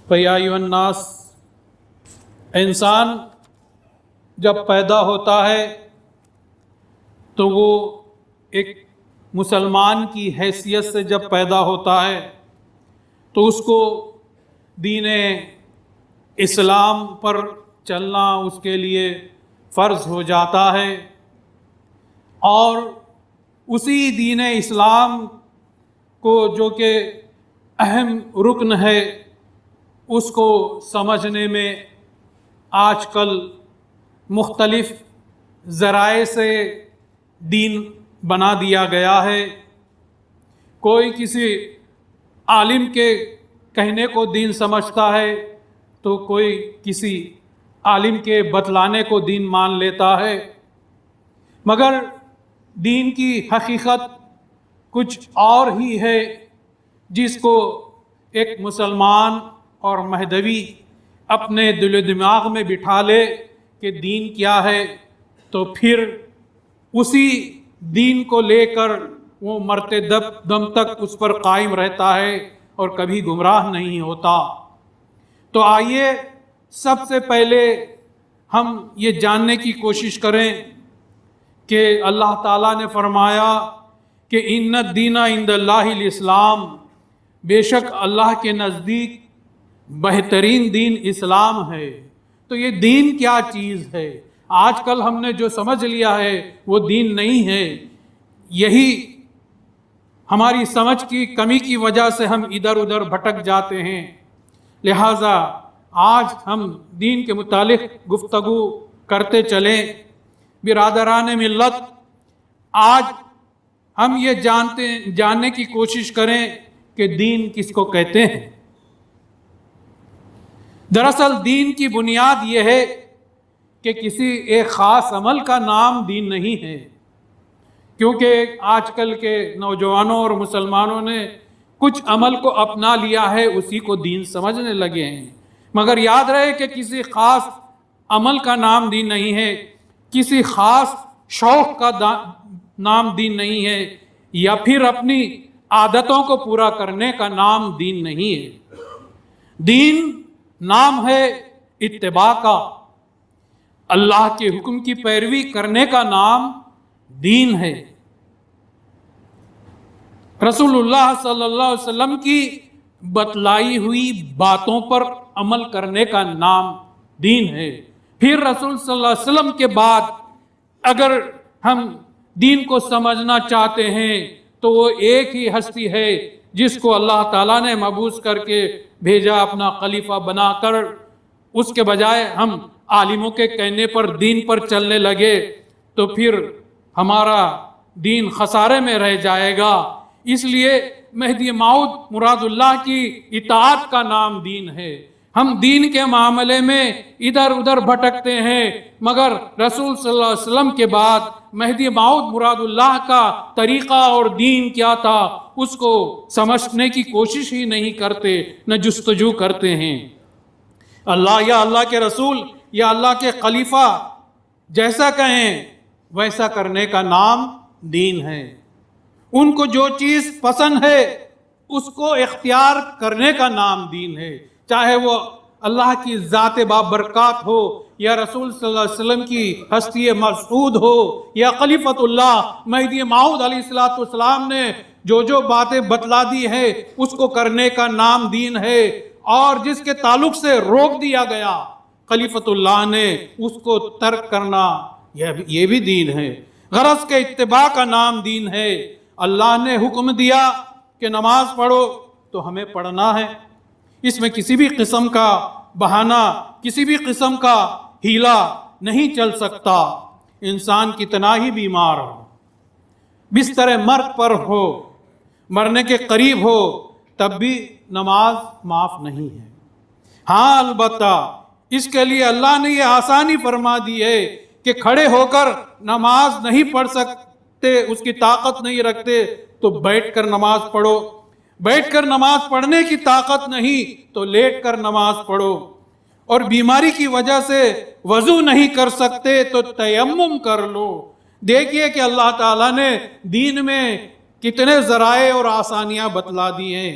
فیا ایھا الناس، انسان جب پیدا ہوتا ہے تو وہ ایک مسلمان کی حیثیت سے جب پیدا ہوتا ہے تو اس کو دین اسلام پر چلنا اس کے لیے فرض ہو جاتا ہے، اور اسی دین اسلام کو جو کہ اہم رکن ہے اس کو سمجھنے میں آج کل مختلف ذرائع سے دین بنا دیا گیا ہے۔ کوئی کسی عالم کے کہنے کو دین سمجھتا ہے تو کوئی کسی عالم کے بتلانے کو دین مان لیتا ہے، مگر دین کی حقیقت کچھ اور ہی ہے، جس کو ایک مسلمان اور مہدوی اپنے دل و دماغ میں بٹھا لے کہ دین کیا ہے، تو پھر اسی دین کو لے کر وہ مرتے دم تک اس پر قائم رہتا ہے اور کبھی گمراہ نہیں ہوتا۔ تو آئیے سب سے پہلے ہم یہ جاننے کی کوشش کریں کہ اللہ تعالیٰ نے فرمایا کہ ان الدین عند اللہ الاسلام، بے شک اللہ کے نزدیک بہترین دین اسلام ہے۔ تو یہ دین کیا چیز ہے؟ آج کل ہم نے جو سمجھ لیا ہے وہ دین نہیں ہے۔ یہی ہماری سمجھ کی کمی کی وجہ سے ہم ادھر ادھر بھٹک جاتے ہیں۔ لہٰذا آج ہم دین کے متعلق گفتگو کرتے چلیں۔ برادران ملت، آج ہم یہ جاننے کی کوشش کریں کہ دین کس کو کہتے ہیں۔ دراصل دین کی بنیاد یہ ہے کہ کسی ایک خاص عمل کا نام دین نہیں ہے، کیونکہ آج کل کے نوجوانوں اور مسلمانوں نے کچھ عمل کو اپنا لیا ہے، اسی کو دین سمجھنے لگے ہیں۔ مگر یاد رہے کہ کسی خاص عمل کا نام دین نہیں ہے، کسی خاص شوق کا نام دین نہیں ہے، یا پھر اپنی عادتوں کو پورا کرنے کا نام دین نہیں ہے۔ دین نام ہے اتباع کا، اللہ کے حکم کی پیروی کرنے کا نام دین ہے۔ رسول اللہ صلی اللہ علیہ وسلم کی بتلائی ہوئی باتوں پر عمل کرنے کا نام دین ہے۔ پھر رسول صلی اللہ علیہ وسلم کے بعد اگر ہم دین کو سمجھنا چاہتے ہیں تو وہ ایک ہی ہستی ہے جس کو اللہ تعالیٰ نے مبعوث کر کے بھیجا اپنا خلیفہ بنا کر۔ اس کے بجائے ہم عالموں کے کہنے پر دین پر چلنے لگے تو پھر ہمارا دین خسارے میں رہ جائے گا۔ اس لیے مہدی موعود مراد اللہ کی اطاعت کا نام دین ہے۔ ہم دین کے معاملے میں ادھر ادھر بھٹکتے ہیں، مگر رسول صلی اللہ علیہ وسلم کے بعد مہدی موعود مراد اللہ کا طریقہ اور دین کیا تھا اس کو سمجھنے کی کوشش ہی نہیں کرتے، نہ جستجو کرتے ہیں۔ اللہ یا اللہ کے رسول یا اللہ کے خلیفہ جیسا کہیں ویسا کرنے کا نام دین ہے۔ ان کو جو چیز پسند ہے اس کو اختیار کرنے کا نام دین ہے، چاہے وہ اللہ کی ذات بابرکات ہو، یا رسول صلی اللہ علیہ وسلم کی ہستی مسعود ہو، یا خلیفۃ اللہ مہدی موعود علیہ السلام نے جو باتیں بتلا دی ہے اس کو کرنے کا نام دین ہے، اور جس کے تعلق سے روک دیا گیا خلیفۃ اللہ نے اس کو ترک کرنا یہ بھی دین ہے۔ غرض کے اتباع کا نام دین ہے۔ اللہ نے حکم دیا کہ نماز پڑھو تو ہمیں پڑھنا ہے، اس میں کسی بھی قسم کا بہانہ، کسی بھی قسم کا ہیلا نہیں چل سکتا۔ انسان کتنا ہی بیمار ہو، بستر مرگ پر ہو، مرنے کے قریب ہو، تب بھی نماز معاف نہیں ہے۔ ہاں البتہ اس کے لیے اللہ نے یہ آسانی فرما دی ہے کہ کھڑے ہو کر نماز نہیں پڑھ سکتے، اس کی طاقت نہیں رکھتے تو بیٹھ کر نماز پڑھو، بیٹھ کر نماز پڑھنے کی طاقت نہیں تو لیٹ کر نماز پڑھو، اور بیماری کی وجہ سے وضو نہیں کر سکتے تو تیمم کر لو۔ دیکھیے کہ اللہ تعالیٰ نے دین میں کتنے ذرائع اور آسانیاں بتلا دی ہیں،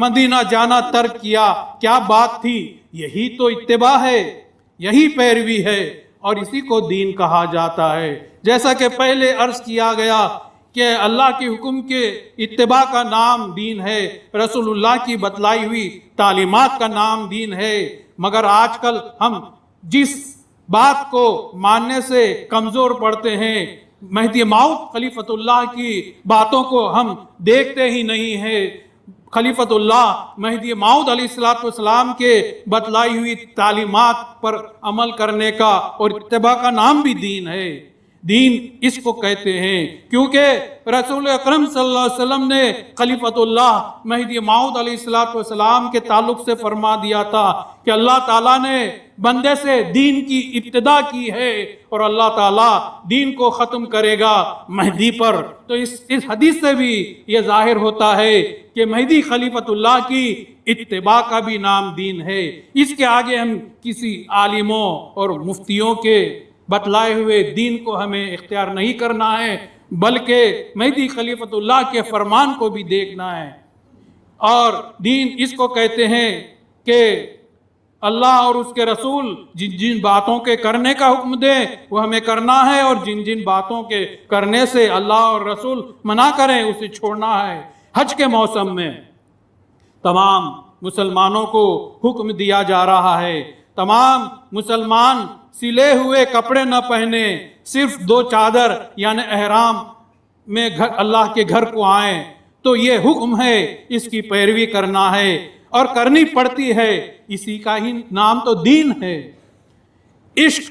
مدینہ جانا ترک کیا، کیا بات تھی؟ یہی تو اتباع ہے، یہی پیروی ہے، اور اسی کو دین کہا جاتا ہے۔ جیسا کہ پہلے عرض کیا گیا کہ اللہ کے حکم کے اتباع کا نام دین ہے، رسول اللہ کی بتلائی ہوئی تعلیمات کا نام دین ہے، مگر آج کل ہم جس بات کو ماننے سے کمزور پڑتے ہیں، مہدی موعود خلیفۃ اللہ کی باتوں کو ہم دیکھتے ہی نہیں ہیں۔ خلیفۃ اللہ مہدی موعود علیہ السلام کے بتلائی ہوئی تعلیمات پر عمل کرنے کا اور اتباع کا نام بھی دین ہے۔ دین اس کو کہتے ہیں کیونکہ رسول اکرم صلی اللہ علیہ وسلم نے خلیفۃ اللہ مہدی موعود علیہ السلام کے تعلق سے فرما دیا تھا کہ اللہ تعالیٰ نے بندے سے دین کی ابتدا کی ہے اور اللہ تعالیٰ دین کو ختم کرے گا مہدی پر۔ تو اس حدیث سے بھی یہ ظاہر ہوتا ہے کہ مہدی خلیفۃ اللہ کی اتباع کا بھی نام دین ہے۔ اس کے آگے ہم کسی عالموں اور مفتیوں کے بتلائے ہوئے دین کو ہمیں اختیار نہیں کرنا ہے، بلکہ مہدی خلیفۃ اللہ کے فرمان کو بھی دیکھنا ہے۔ اور دین اس کو کہتے ہیں کہ اللہ اور اس کے رسول جن جن باتوں کے کرنے کا حکم دیں وہ ہمیں کرنا ہے، اور جن جن باتوں کے کرنے سے اللہ اور رسول منع کریں اسے چھوڑنا ہے۔ حج کے موسم میں تمام مسلمانوں کو حکم دیا جا رہا ہے، تمام مسلمان سلے ہوئے کپڑے نہ پہنے، صرف 2 چادر یعنی احرام میں اللہ کے گھر کو آئیں۔ تو یہ حکم ہے، اس کی پیروی کرنا ہے اور کرنی پڑتی ہے، اسی کا ہی نام تو دین ہے۔ عشق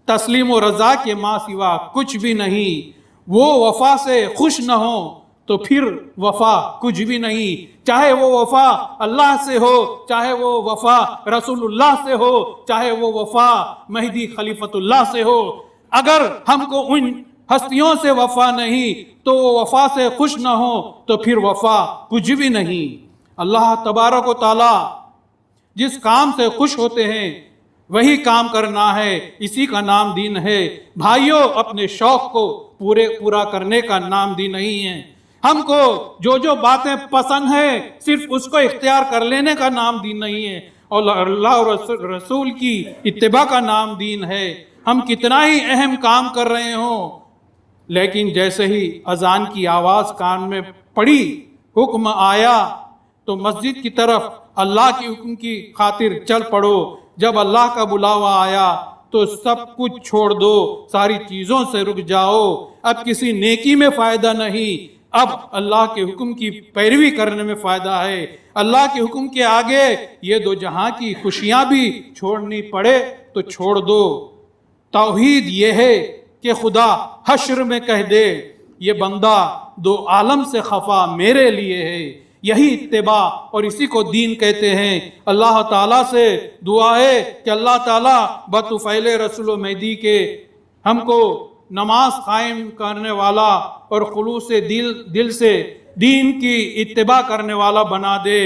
تسلیم و رضا کے ماں سوا کچھ بھی نہیں، وہ وفا سے خوش نہ ہو تو پھر وفا کچھ بھی نہیں، چاہے وہ وفا اللہ سے ہو، چاہے وہ وفا رسول اللہ سے ہو، چاہے وہ وفا مہدی خلیفۃ اللہ سے ہو۔ اگر ہم کو ان ہستیوں سے وفا نہیں تو وہ وفا سے خوش نہ ہو تو پھر وفا کچھ بھی نہیں۔ اللہ تبارک و تعالی جس کام سے خوش ہوتے ہیں وہی کام کرنا ہے، اسی کا نام دین ہے۔ بھائیوں، اپنے شوق کو پورا کرنے کا نام دین نہیں ہے۔ ہم کو جو باتیں پسند ہیں صرف اس کو اختیار کر لینے کا نام دین نہیں ہے، اور اللہ اور رسول کی اتباع کا نام دین ہے۔ ہم کتنا ہی اہم کام کر رہے ہوں، لیکن جیسے ہی اذان کی آواز کان میں پڑی، حکم آیا تو مسجد کی طرف اللہ کے حکم کی خاطر چل پڑو۔ جب اللہ کا بلاوا آیا تو سب کچھ چھوڑ دو، ساری چیزوں سے رک جاؤ۔ اب کسی نیکی میں فائدہ نہیں، اب اللہ کے حکم کی پیروی کرنے میں فائدہ ہے۔ اللہ کے حکم کے آگے یہ 2 جہاں کی خوشیاں بھی چھوڑنی پڑے تو چھوڑ دو۔ توحید یہ ہے کہ خدا حشر میں کہہ دے یہ بندہ 2 عالم سے خفا میرے لیے ہے، یہی اتباع اور اسی کو دین کہتے ہیں۔ اللہ تعالیٰ سے دعا ہے کہ اللہ تعالیٰ بطفیل رسول و مہدی کے ہم کو نماز قائم کرنے والا اور خلوص دل سے دین کی اتباع کرنے والا بنا دے۔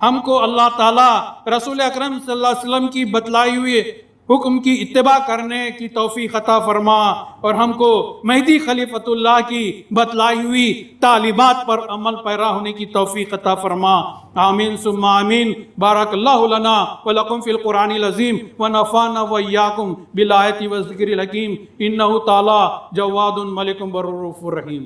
ہم کو اللہ تعالیٰ رسول اکرم صلی اللہ علیہ وسلم کی بتلائی ہوئی حکم کی اتباع کرنے کی توفیق عطا فرما، اور ہم کو مہدی خلیفۃ اللہ کی بتلائی ہوئی تعلیمات پر عمل پیرا ہونے کی توفیق عطا فرما۔ آمین ثم آمین۔ بارک اللہ لنا ولکم فی القرآن العظیم ونفعنا وإیاکم بالآیات والذکر الحکیم، انہ تعالی جواد ملک بر رؤوف رحیم۔